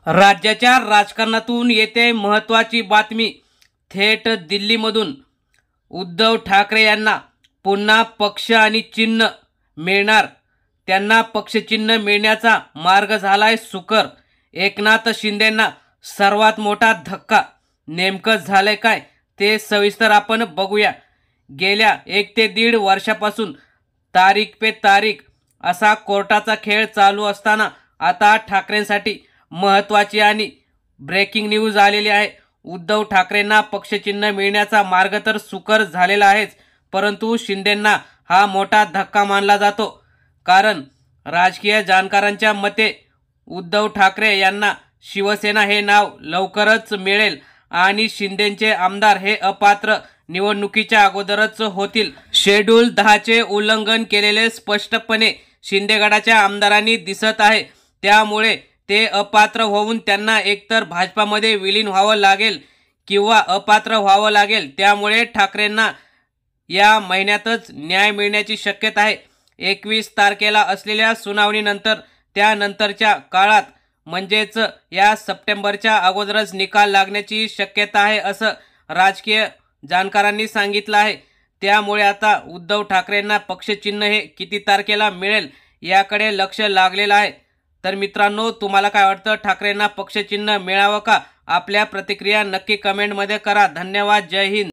राज्याच्या राजकारणातून येते महत्त्वाची बातमी। थेट दिल्लीमधून उद्धव ठाकरे यांना पुन्हा पक्ष आणि चिन्ह मिळणार। त्यांना पक्षचिन्ह मिळण्याचा मार्ग झालाय सुकर। एकनाथ शिंदेंना सर्वात मोठा धक्का नेमकं झालंय काय ते सविस्तर आपण बघूया। गेल्या 1 ते 1.5 वर्षापासून तारीख पे तारीख असा कोर्टाचा खेळ चालू असताना आता ठाकरेंसाठी महत्त्वाची आणि ब्रेकिंग न्यूज आलेली आहे। उद्धव ठाकरेंना पक्षचिन्ह मिळण्याचा मार्ग तर सुकर झालेला आहेच, परंतु शिंदेंना हा मोठा धक्का मानला जातो। कारण राजकीय जाणकारांच्या मते उद्धव ठाकरे यांना शिवसेना हे नाव लवकरच मिळेल आणि शिंदेंचे आमदार हे अपात्र निवडणुकीच्या अगोदरच होतील। शेड्यूल 10 चे उल्लंघन केलेले स्पष्टपणे शिंदेगडाच्या आमदारांनी दिसत आहे। त्यामुळे ते अपात्र होऊन त्यांना एकतर भाजपामध्ये विलीन व्हावं लागेल किंवा अपात्र व्हावं लागेल। त्यामुळे ठाकरेंना या महिन्यातच न्याय मिळण्याची शक्यता आहे। 21 तारखेला असलेल्या सुनावणीनंतर त्यानंतरच्या काळात म्हणजेच या सप्टेंबरच्या अगोदरच निकाल लागण्याची शक्यता आहे असं राजकीय जाणकारांनी सांगितलं आहे। त्यामुळे आता उद्धव ठाकरेंना पक्षचिन्ह हे किती तारखेला मिळेल याकडे लक्ष लागलेलं आहे। तर मित्रांनो, तुम्हाला काय वाटतं, ठाकरेंना पक्षचिन्ह मिळावं का? आपल्या प्रतिक्रिया नक्की कमेंटमध्ये करा। धन्यवाद। जय हिंद।